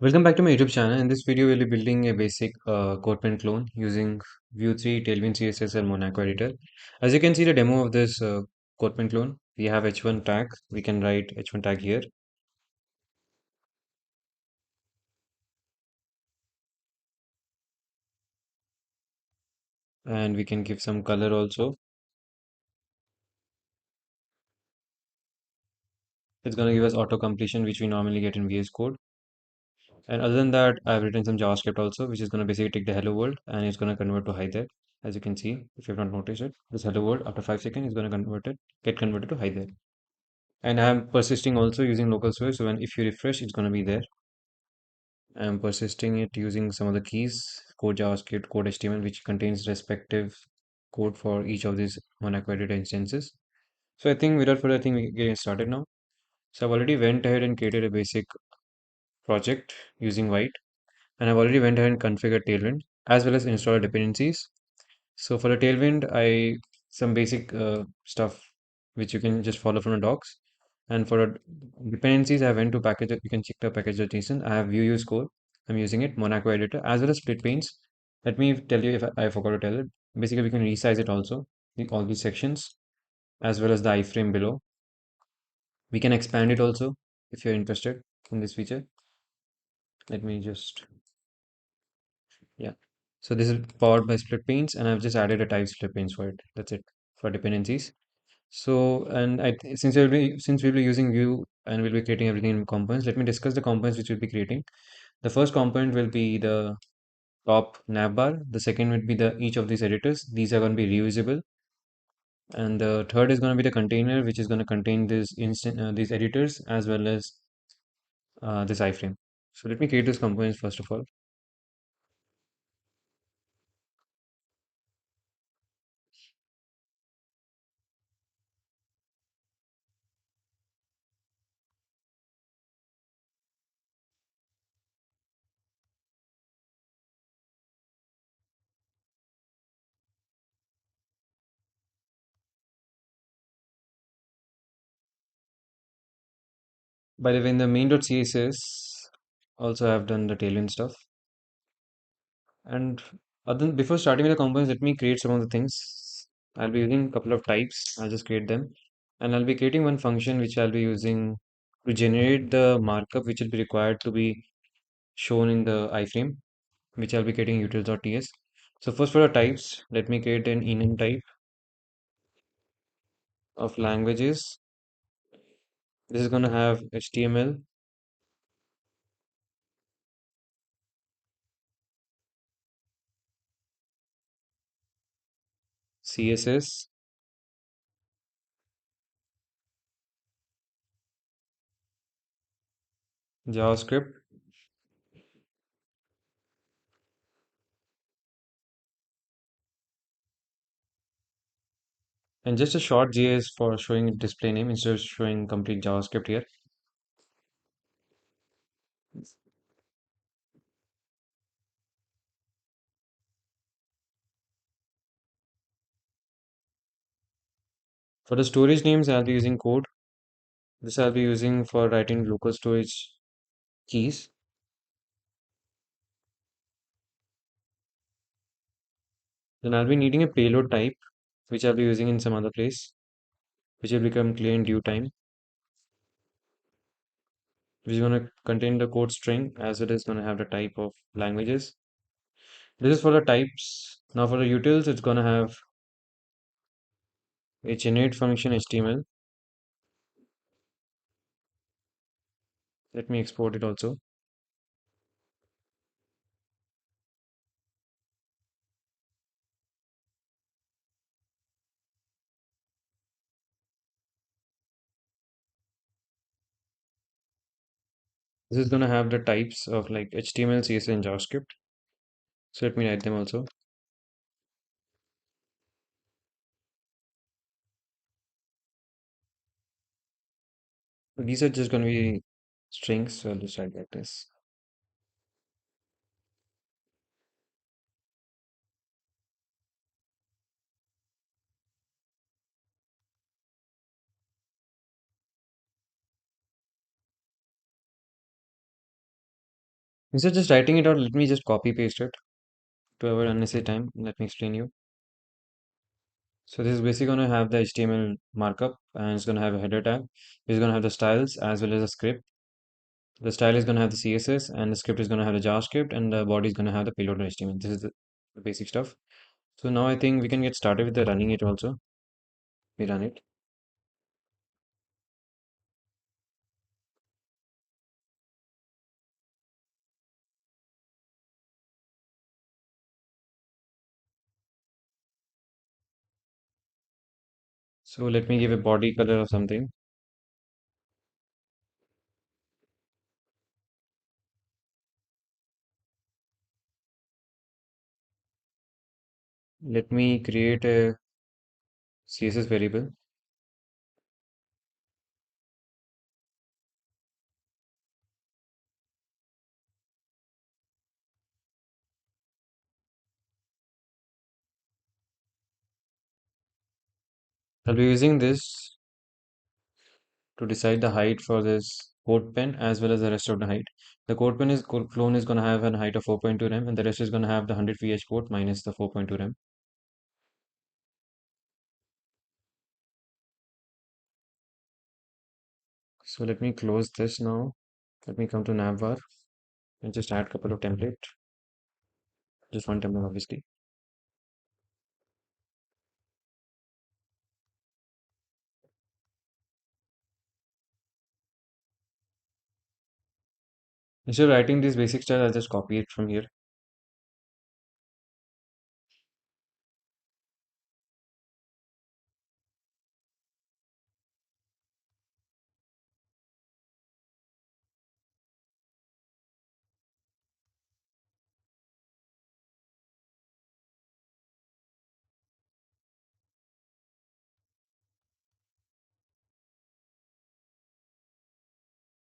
Welcome back to my YouTube channel. In this video, we'll be building a basic Codepen clone using Vue 3, Tailwind CSS, and Monaco Editor. As you can see the demo of this Codepen clone, we have h1 tag. We can write h1 tag here, and we can give some color also. It's going to give us auto completion, which we normally get in VS Code. And other than that, I've written some JavaScript also, which is going to basically take the hello world and it's going to convert to hi there. As you can see, if you have not noticed it, this hello world after 5 seconds is going to get converted to hi there. And I'm persisting also using local source. So when if you refresh, it's going to be there. I'm persisting it using some of the keys, code JavaScript, code HTML, which contains respective code for each of these Monaco editor instances. So I think without further ado, we get started now. So I've already went ahead and created a basic project using White, and I've already went ahead and configured Tailwind as well as installed dependencies. So for the Tailwind, I some basic stuff which you can just follow from the docs. And for the dependencies, I went to package. You can check the package.json. I have VueUse core. I'm using it, Monaco editor, as well as Splitpanes. Let me tell you if I forgot to tell it. Basically, we can resize it also, all these sections, as well as the iframe below. We can expand it also if you're interested in this feature. Let me just, yeah. So this is powered by Splitpanes, and I've just added a type Splitpanes for it. That's it for dependencies. So, and since we'll be using Vue and we'll be creating everything in components, let me discuss the components which we'll be creating. The first component will be the top navbar. The second would be the each of these editors. These are going to be reusable. And the third is going to be the container, which is going to contain these editors as well as this iframe. So let me create those components first of all. By the way, in the main.css, also I've done the tailwind stuff. And before starting with the components, let me create some of the things. I'll be using a couple of types. I'll just create them. And I'll be creating one function which I'll be using to generate the markup which will be required to be shown in the iframe, which I'll be creating utils.ts. So first for the types, let me create an enum type of languages. This is going to have HTML, CSS, JavaScript, and just a short JS for showing display name instead of showing complete JavaScript here. For the storage names, I'll be using code. This I'll be using for writing local storage keys. Then I'll be needing a payload type, which I'll be using in some other place, which will become clear in due time, which is going to contain the code string as well as going to have the type of languages. This is for the types. Now for the utils, it's going to have a generate function HTML. Let me export it also. This is going to have the types of like HTML, CSS, and JavaScript. So let me write them also. These are just going to be strings, so I'll just write like this. Instead of just writing it out, let me just copy paste it to avoid unnecessary time. Let me explain you. So this is basically going to have the HTML markup, and it's going to have a header tag. It's going to have the styles as well as a script. The style is going to have the CSS, and the script is going to have the JavaScript, and the body is going to have the payload HTML. This is the basic stuff. So now I think we can get started with the running it also. We run it. So let me give a body color of something. Let me create a CSS variable. I'll be using this to decide the height for this Codepen as well as the rest of the height. The Codepen is clone is going to have a height of 4.2 rem, and the rest is going to have the 100 VH port minus the 4.2 rem. So let me close this now. Let me come to navbar and just add a couple of template. Just one template, obviously. Instead of writing this basic style, I'll just copy it from here.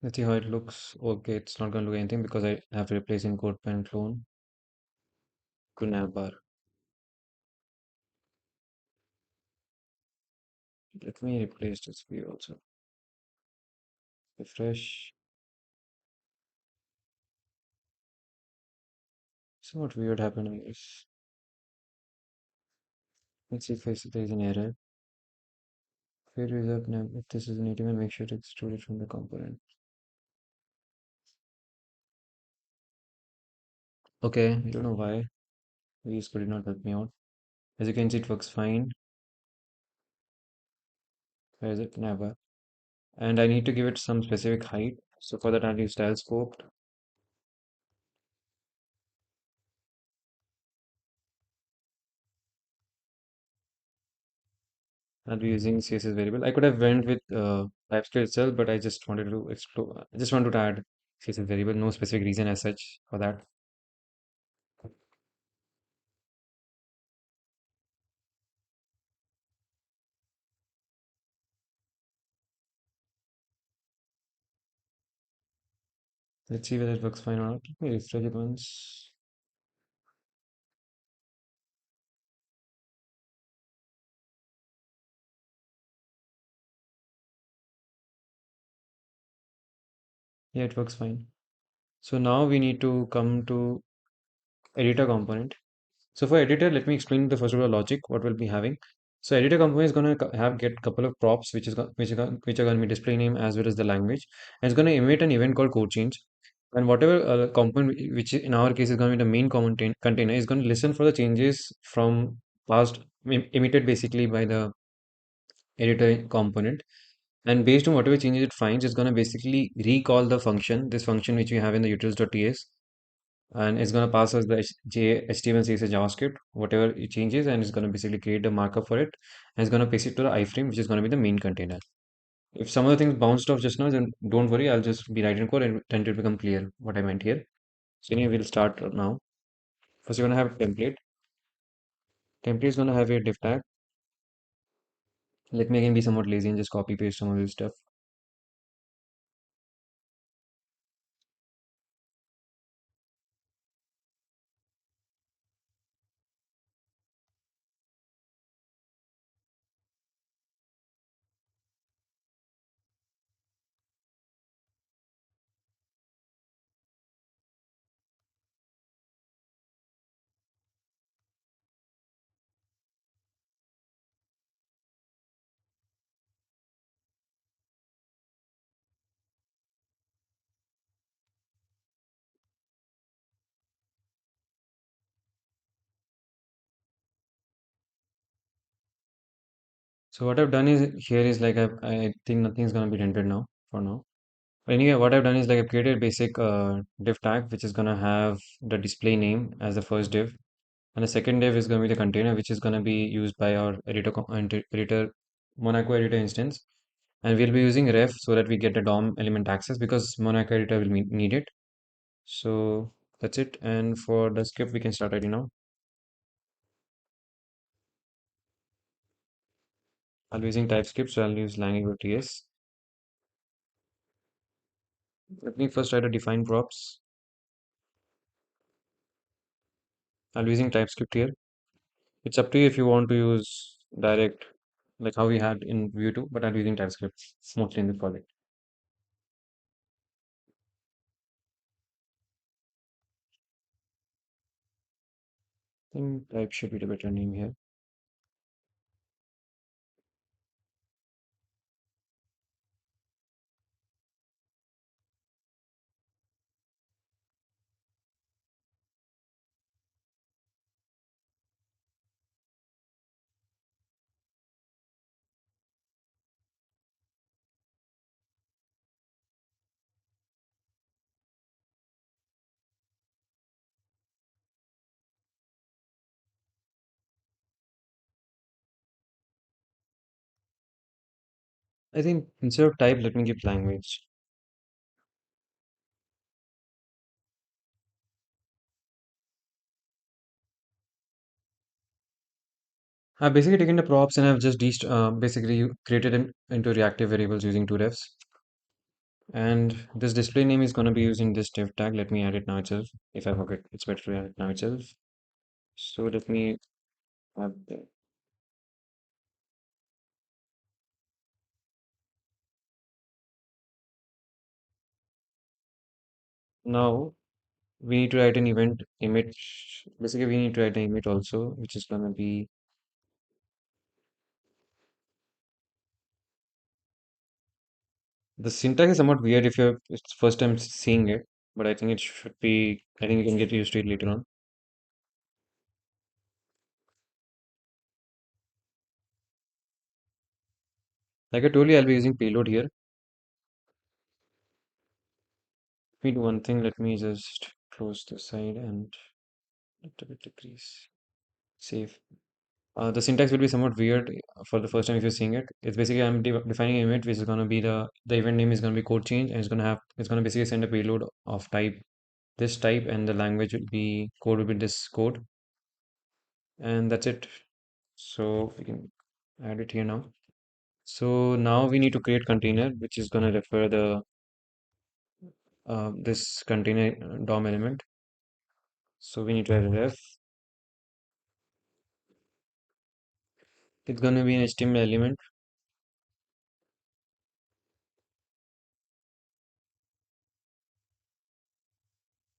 Let's see how it looks. Okay, it's not going to look anything because I have to replace in Codepen clone to navbar. Let me replace this view also. Refresh. So what weird happening is, let's see if there is an error. Fair result nav. If this is native, and make sure to extrude it from the component. Okay, I don't know why. These could not help me out. As you can see, it works fine. Where is it? Never. And I need to give it some specific height. So for that, I'll use style scoped. I'll be using CSS variable. I could have went with Typescript itself, but I just wanted to explore. I just wanted to add CSS variable. No specific reason as such for that. Let's see whether it works fine or not. Let me refresh it once. Yeah, it works fine. So now we need to come to editor component. So for editor, let me explain the first of all logic, what we'll be having. So editor component is going to have get couple of props, which are going to be display name as well as the language, and it's going to emit an event called code change. And whatever component, which in our case is going to be the main container, is going to listen for the changes from past emitted basically by the editor component. And based on whatever changes it finds, it's going to basically recall the function, this function which we have in the utils.ts, and it's going to pass us the HTML, CSS, JavaScript, whatever it changes, and it's going to basically create a markup for it, and it's going to paste it to the iframe, which is going to be the main container. If some of the things bounced off just now, then don't worry, I'll just be writing code and tend to become clear what I meant here. So anyway, we'll start now. First, you're going to have a template. Template is going to have a div tag. Let me again be somewhat lazy and just copy paste some of this stuff. So what I've done is here is like I think nothing's gonna be rendered now for now. But anyway, what I've done is like I've created a basic div tag which is gonna have the display name as the first div, and the second div is gonna be the container which is gonna be used by our editor Monaco editor instance, and we'll be using ref so that we get the DOM element access because Monaco editor will need it. So that's it, and for the script we can start right now. I'll be using TypeScript, so I'll use language.ts. Let me first try to define props. I'll be using TypeScript here. It's up to you if you want to use direct, like how we had in Vue 2, but I'll be using TypeScript mostly in this project. I think type should be the better name here. I think instead of type, let me give language. I've basically taken the props and I've just basically created them into reactive variables using two refs. And this display name is going to be using this div tag. Let me add it now itself. If I forget, it's better to add it now itself. So let me add the, now we need to write an event image. Basically, we need to write an image also, which is going to be the syntax is somewhat weird if you're it's first time seeing it, but I think it should be. I think you can get used to it later on. Like I told you, I'll be using payload here. Let me do one thing. Let me just close this side and little bit decrease. Save. The syntax will be somewhat weird for the first time if you're seeing it. It's basically I'm defining an event which is gonna be the event name is gonna be code change and it's gonna basically send a payload of type this type and the language will be code will be this code, and that's it. So we can add it here now. So now we need to create container which is gonna refer the this container DOM element. So we need to add a ref. It's gonna be an HTML element,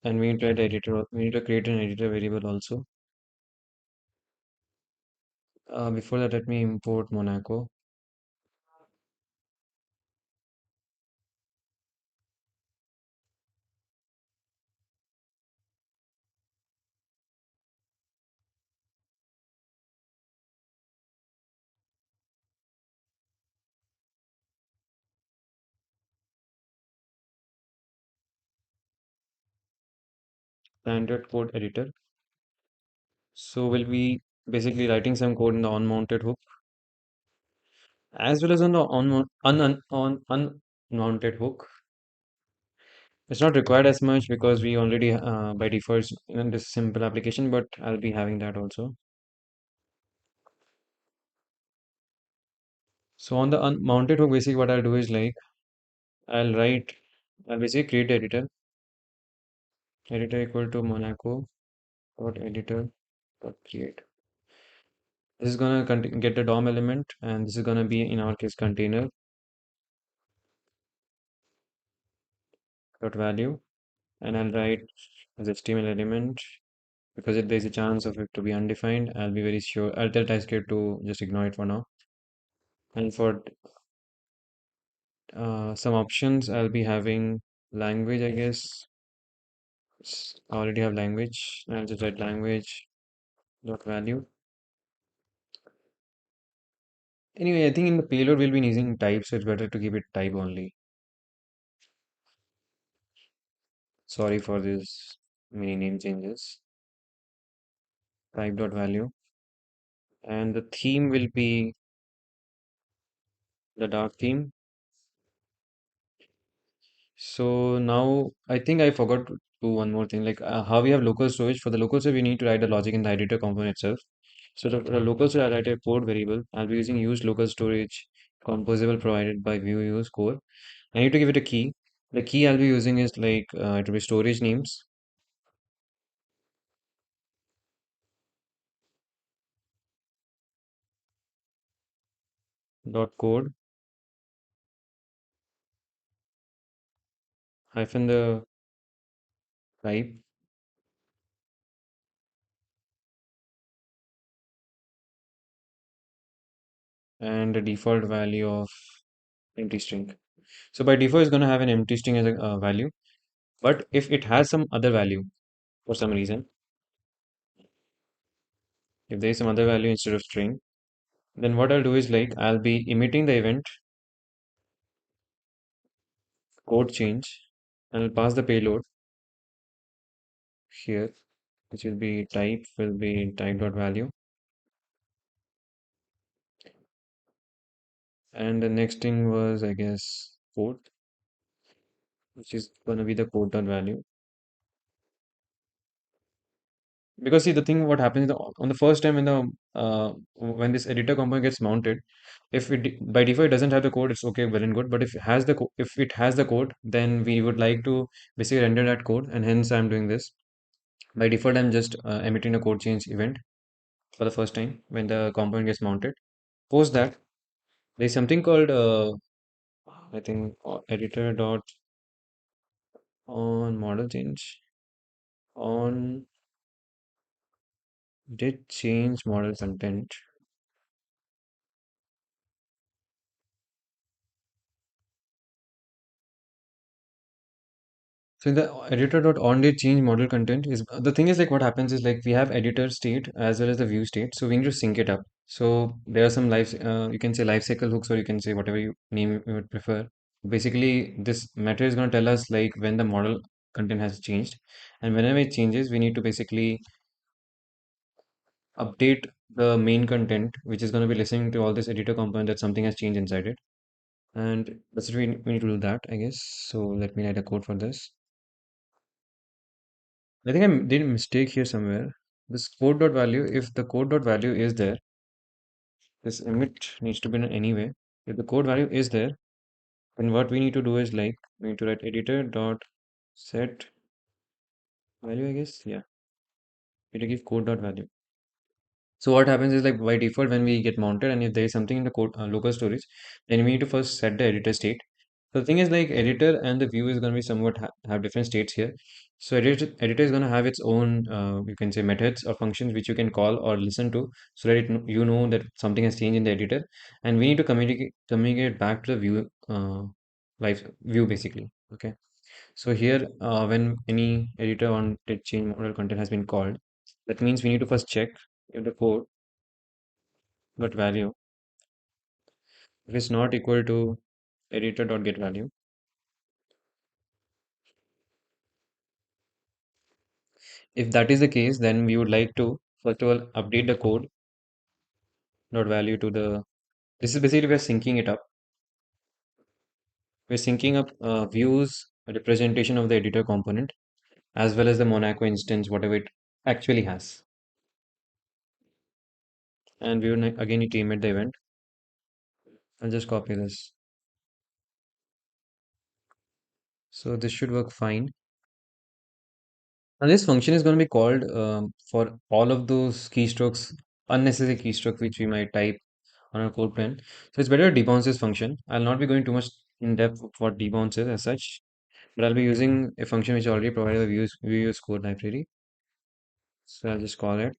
and we need to add editor. We need to create an editor variable also. Before that, let me import Monaco. Standard code editor. So we'll be basically writing some code in the unmounted hook as well as on the unmounted hook. It's not required as much because we already by default in this simple application, but I'll be having that also. So on the unmounted hook, basically what I'll do is like I'll basically create the editor equal to Monaco dot editor dot create. This is gonna get the DOM element, and this is gonna be in our case container dot value, and I'll write as HTML element because if there's a chance of it to be undefined, I'll be very sure. I'll tell TypeScript to just ignore it for now. And for some options, I'll be having language, I guess. I already have language. I'll just write language dot value. Anyway, I think in the payload we'll be using type, so it's better to keep it type only. Sorry for this many name changes. Type dot value, and the theme will be the dark theme. So now I think I forgot to do one more thing, like how we have local storage. For the local storage, we need to write the logic in the editor component itself. So the local storage, I write a code variable. I'll be using use local storage composable provided by VueUse core. I need to give it a key. The key I'll be using is like it will be storage names dot code hyphen the type and the default value of empty string. So by default, it's going to have an empty string as a value. But if it has some other value for some reason, if there is some other value instead of string, then what I'll do is like I'll be emitting the event code change and I'll pass the payload here, which will be type will be type dot value, and the next thing was I guess code, which is going to be the code dot value. Because see the thing what happens is on the first time when this editor component gets mounted, if by default it doesn't have the code, it's okay, well and good. But if it has the code, then we would like to basically render that code, and hence I'm doing this. By default, I'm just emitting a code change event for the first time when the component gets mounted. Post that, there's something called I think editor dot on model change on did change model content. So in the editor.on did change model content is the thing is like what happens is like we have editor state as well as the view state. So we need to sync it up. So there are some you can say life cycle hooks, or you can say whatever you name you would prefer. Basically, this method is going to tell us like when the model content has changed, and whenever it changes, we need to basically update the main content, which is going to be listening to all this editor component that something has changed inside it. And that's what we need to do that, I guess. So let me write a code for this. I think I did a mistake here somewhere. This code dot value, if the code dot value is there, this emit needs to be done anyway. If the code value is there, then what we need to do is like we need to write editor dot set value, I guess. Yeah, we need to give code dot value. So what happens is like by default when we get mounted, and if there is something in the code local storage, then we need to first set the editor state. So the thing is like editor and the view is going to be somewhat have different states here. So editor is going to have its own you can say methods or functions which you can call or listen to, so that you know that something has changed in the editor, and we need to communicate back to the view live view basically. Okay. So here when any editor on did change model content has been called, that means we need to first check if the code dot value if it's not equal to editor dot get value. If that is the case, then we would like to first of all update the code dot value to the. This is basically we're syncing it up. We're syncing up views representation of the editor component as well as the Monaco instance, whatever it actually has. And we would again need to emit the event. I'll just copy this. So this should work fine. And this function is going to be called for all of those keystrokes, unnecessary keystroke which we might type on our code pen. So it's better to debounce this function. I'll not be going too much in depth of what debounce is as such, but I'll be using a function which already provided the VueUse code library. So I'll just call it.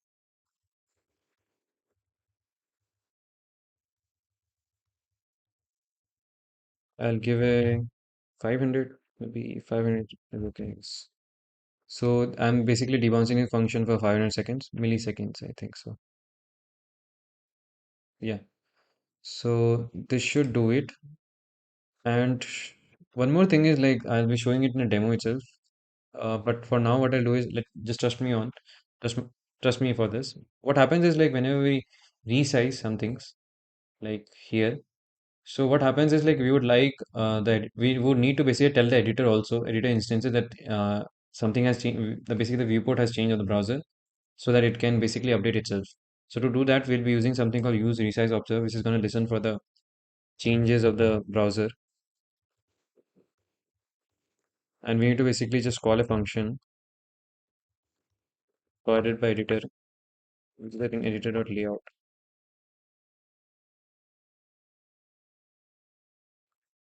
I'll give a 500, maybe 500 is okay. So I'm basically debouncing a function for 500 seconds, milliseconds, I think so. Yeah. So this should do it. And one more thing is like I'll be showing it in a demo itself. But for now, what I'll do is just trust me on, trust m- trust me for this. What happens is like whenever we resize some things, like here. So what happens is like we would like that we would need to basically tell the editor also, editor instances that something has changed. The basically the viewport has changed on the browser, so that it can basically update itself. So to do that, we'll be using something called use resize observe, which is going to listen for the changes of the browser, and we need to basically just call a function provided by editor, which is I think editor.layout.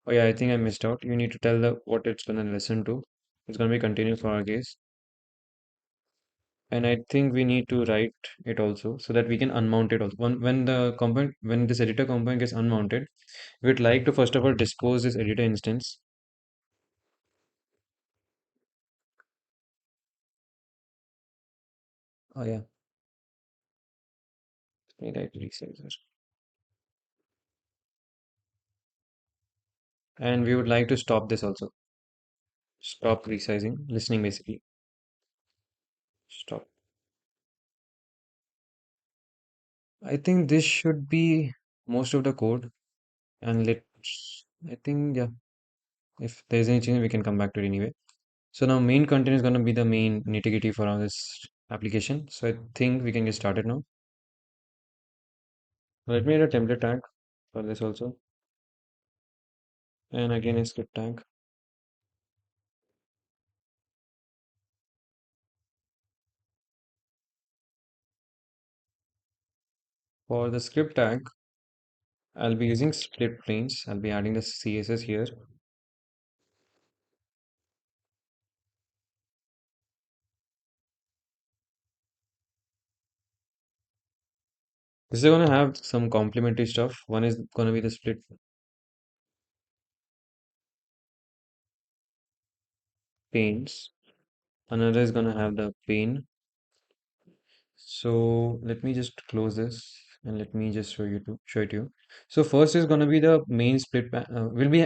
Oh yeah, I think I missed out. You need to tell the what it's gonna listen to. It's gonna be continuous for our case. And I think we need to write it also so that we can unmount it also. When the component when this editor component gets unmounted, we'd like to first of all dispose this editor instance. Oh yeah, let me write resizers. And we would like to stop this also. Stop resizing, listening basically. Stop. I think this should be most of the code. And I think, yeah, if there's any change, we can come back to it anyway. So now main content is going to be the main nitty-gritty for all this application. So I think we can get started now. Let me add a template tag for this also. And again a script tag. For the script tag, I'll be using split planes. I'll be adding the CSS here. This is going to have some complementary stuff. One is going to be the split panes. Another is going to have the pane. So let me just close this and let me just show it to you. So first is going to be the main will be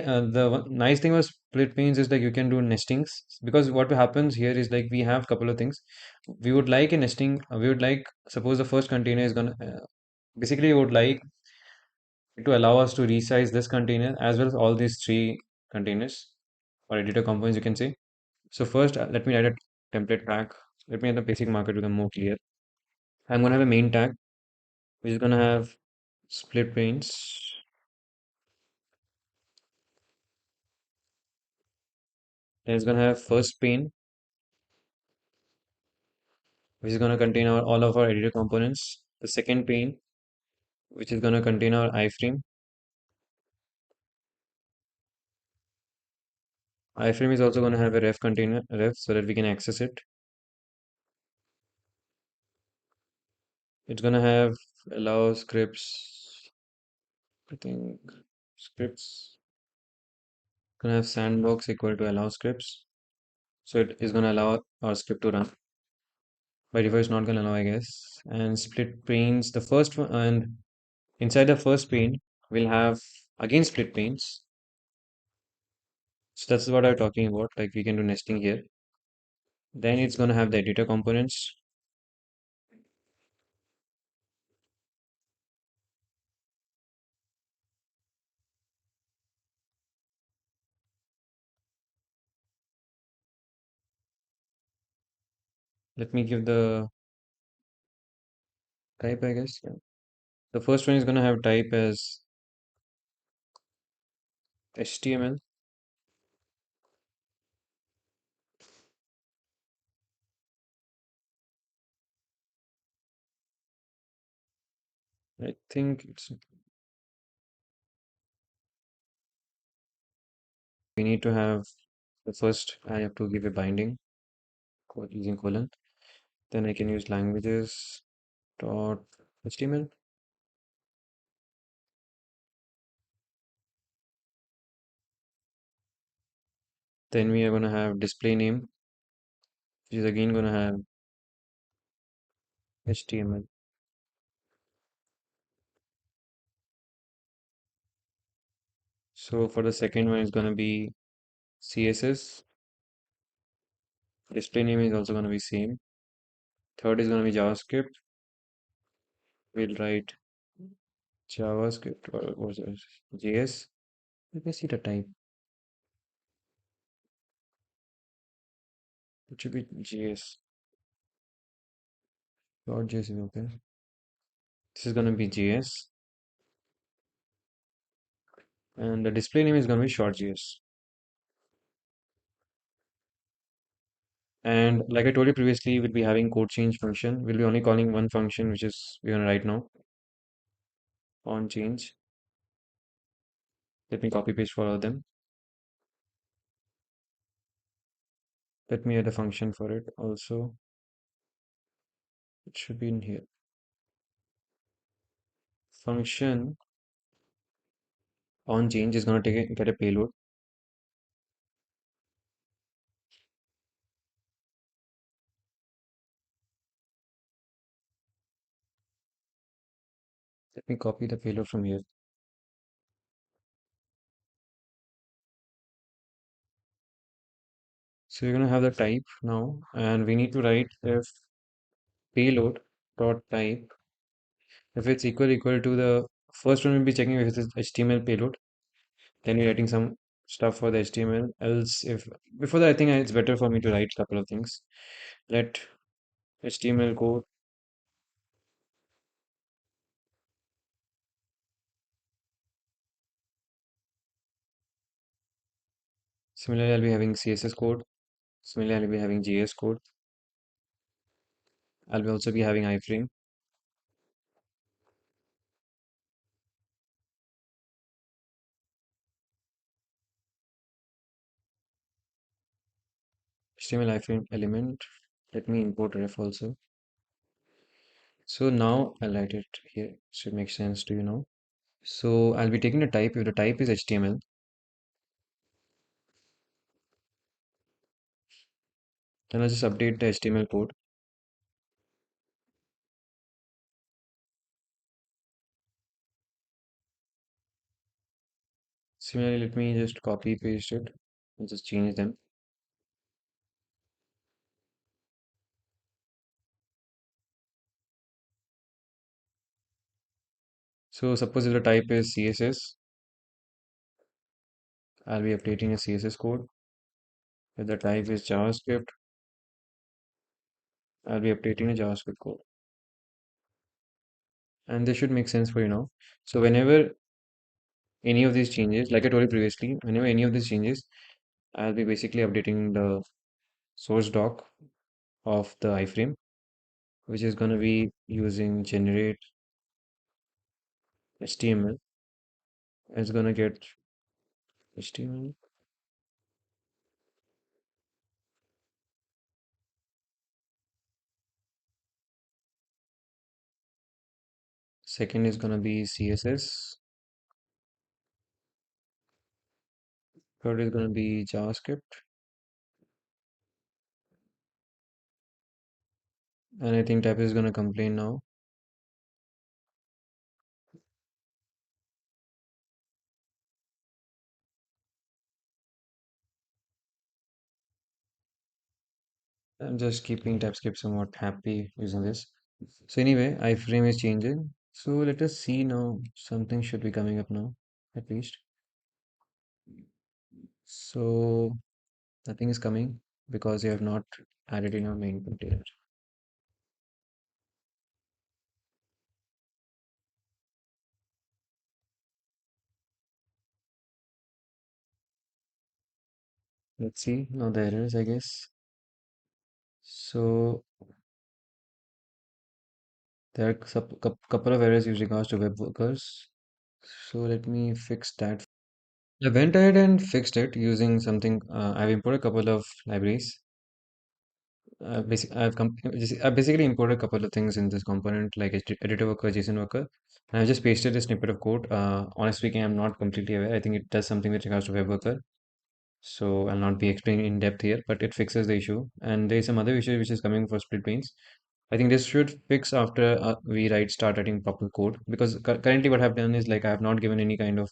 nice thing about split panes is like you can do nestings, because what happens here is like we have couple of things. We would like a nesting. We would like, suppose the first container is gonna basically we would like to allow us to resize this container as well as all these three containers or editor components, you can say. So first, let me add a template tag. Let me add the basic marker to become more clear. I'm going to have a main tag, which is going to have split panes. Then it's going to have first pane, which is going to contain all of our editor components. The second pane, which is going to contain our iframe. Iframe is also going to have a ref so that we can access it. It's going to have allow scripts. I think scripts going to have sandbox equal to allow scripts. So it is going to allow our script to run. By default, it's not going to allow, I guess. And split panes, the first one, and inside the first pane, we'll have again split panes. So that's what I'm talking about. Like we can do nesting here. Then it's going to have the editor components. Let me give the type, I guess. Yeah. The first one is going to have type as HTML. I think we need to have the first, I have to give a binding using colon. Then I can use languages dot HTML. Then we are going to have display name, which is again going to have HTML. So for the second one is going to be CSS. Display name is also going to be same. Third is going to be JavaScript. We'll write JavaScript or what was it? JS. Let me see the type. It should be JS. Dot JS is okay. This is going to be JS. And the display name is going to be short.js. And like I told you previously, we'll be having code change function. We'll be only calling one function, which is we're gonna write now on change. Let me copy paste for all of them. Let me add a function for it also. It should be in here. Function on change is gonna get a payload. Let me copy the payload from here. So we're gonna have the type now, and we need to write if payload dot type, if it's equal to the first one, we'll be checking if it's HTML payload. Then we're writing some stuff for the HTML. Else, if before that, I think it's better for me to write a couple of things. Let HTML code. Similarly, I'll be having CSS code. Similarly, I'll be having JS code. I'll be also be having iframe. HTML iframe element. Let me import ref also. So now I'll write it here. Should make sense to you now. So I'll be taking the type. If the type is HTML, then I'll just update the HTML code. Similarly, let me just copy paste it and just change them. So suppose if the type is CSS, I'll be updating a CSS code. If the type is JavaScript, I'll be updating a JavaScript code. And this should make sense for you now. So whenever any of these changes, like I told you previously, whenever any of these changes, I'll be basically updating the source doc of the iframe, which is going to be using generate HTML. It's going to get HTML. Second is going to be CSS. Third is going to be JavaScript. And I think type is going to complain now. I'm just keeping TypeScript somewhat happy using this. So anyway, iframe is changing. So let us see now. Something should be coming up now, at least. So nothing is coming because you have not added in your main container. Let's see now the errors, I guess. So there are couple of errors with regards to web workers. So let me fix that. I went ahead and fixed it using something. I've imported a couple of libraries. I basically imported a couple of things in this component, like editor worker, JSON worker, and I just pasted a snippet of code. Honestly speaking, I'm not completely aware. I think it does something with regards to web worker, so I'll not be explaining in depth here, but it fixes the issue. And there's some other issue which is coming for Splitpanes. I think this should fix after we start writing proper code, because currently what I've done is like I have not given any kind of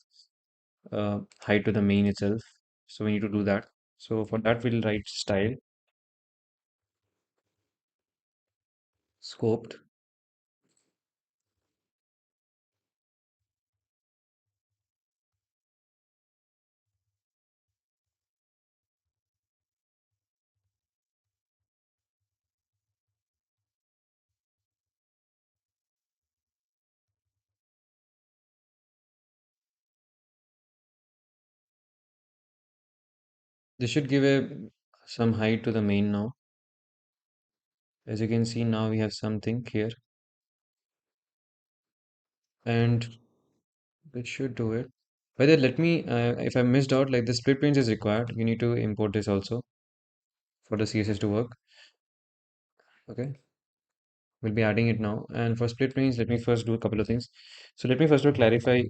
height to the main itself. So we need to do that. So for that, we'll write style scoped. This should give a some height to the main now. As you can see, now we have something here, and it should do it. By the way, let me, if I missed out, like the split range is required. You need to import this also for the CSS to work. Okay, we'll be adding it now. And for split range, let me first do a couple of things. So let me first of all clarify.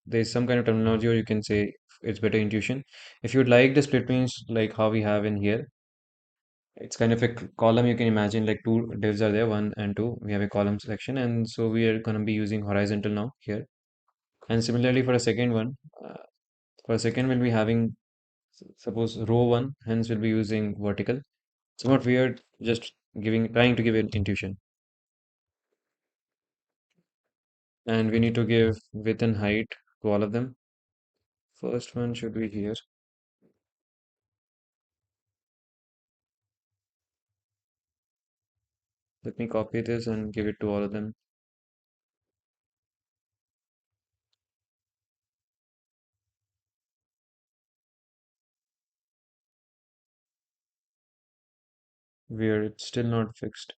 There's some kind of terminology, or you can say it's better intuition. If you'd like the split range, like how we have in here, it's kind of a column. You can imagine like two divs are there, one and two. We have a column section, and so we are going to be using horizontal now here. And similarly for a second one, for a second we'll be having suppose row one, hence we'll be using vertical. Somewhat weird, just trying to give an intuition. And we need to give width and height to all of them. First one should be here. Let me copy this and give it to all of them. Where it's still not fixed.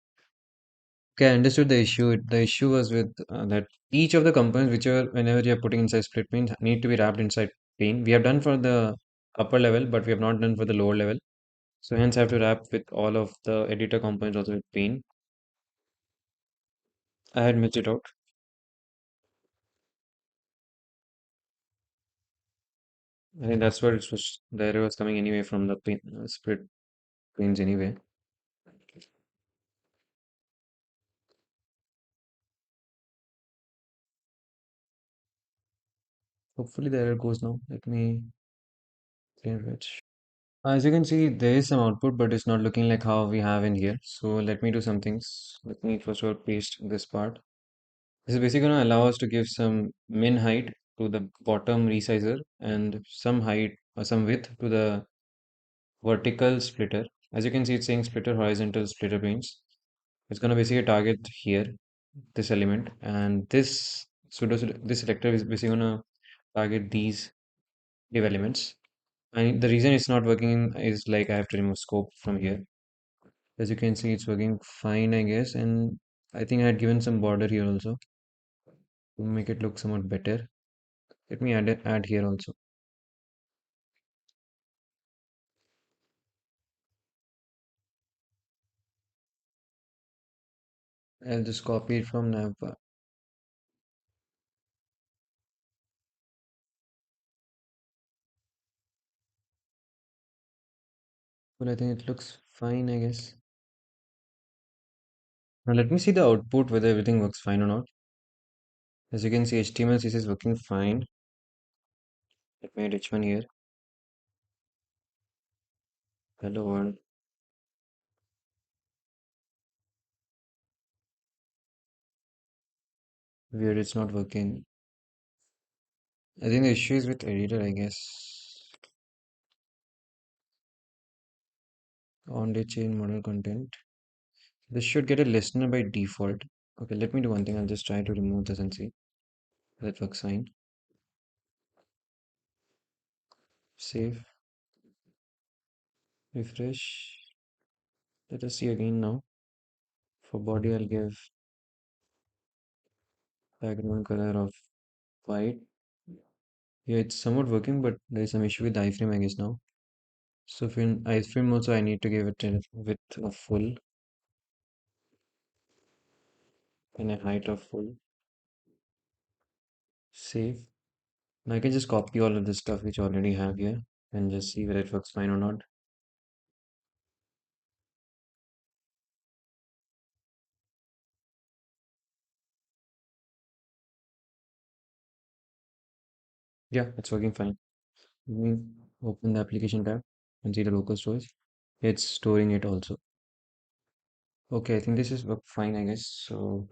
Okay, I understood the issue. The issue was with that each of the components, whichever whenever you're putting inside split pane, need to be wrapped inside pane. We have done for the upper level, but we have not done for the lower level. So hence I have to wrap with all of the editor components also with pane. I had missed it out. I think that's where it was. The error was coming anyway from the split panes anyway. Hopefully the error goes now. Let me save it. As you can see, there is some output, but it's not looking like how we have in here. So let me do some things. Let me first of all paste this part. This is basically going to allow us to give some min height to the bottom resizer and some height or some width to the vertical splitter. As you can see, it's saying splitter horizontal splitter planes. It's going to basically target here, this element, and this selector is basically going to target these div elements. And the reason it's not working is like I have to remove scope from here. As you can see, it's working fine, I guess. And I think I had given some border here also to make it look somewhat better. Let me add here also. I'll just copy it from navbar. Well, I think it looks fine, I guess. Now let me see the output whether everything works fine or not. As you can see, HTML CSS is working fine. Let me add H1 here. Hello world. Weird, it's not working. I think the issue is with editor, I guess. On the chain model content. This should get a listener by default. Okay, let me do one thing. I'll just try to remove this and see. That works fine. Save. Refresh. Let us see again now. For body, I'll give background color of white. Yeah, it's somewhat working, but there's some issue with the iframe, I guess now. So in iframe also, I need to give it a width of full and a height of full. Save. Now I can just copy all of this stuff which I already have here and just see whether it works fine or not. Yeah, it's working fine. Let me open the application tab and see the local storage. It's storing it also. Okay, I think this is work fine, I guess. So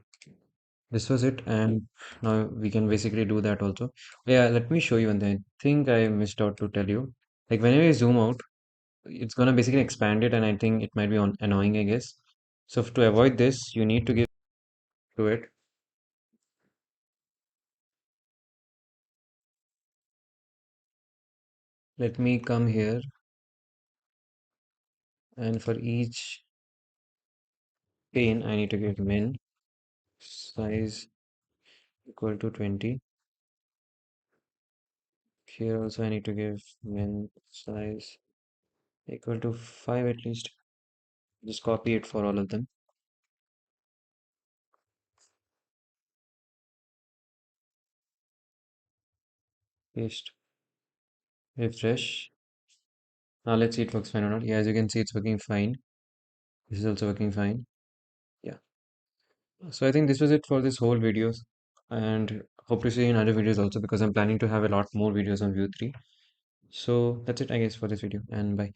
this was it, and now we can basically do that also. Yeah, let me show you one thing. I think I missed out to tell you. Like whenever you zoom out, it's gonna basically expand it, and I think it might be annoying, I guess. So to avoid this, you need to give to it. Let me come here, and for each pane, I need to give min size equal to 20. Here also I need to give min size equal to 5 at least. Just copy it for all of them. Paste. Refresh. Now let's see it works fine or not. Yeah, as you can see, it's working fine. This is also working fine. Yeah. So I think this was it for this whole video. And hope to see you in other videos also because I'm planning to have a lot more videos on Vue 3. So that's it, I guess, for this video. And bye.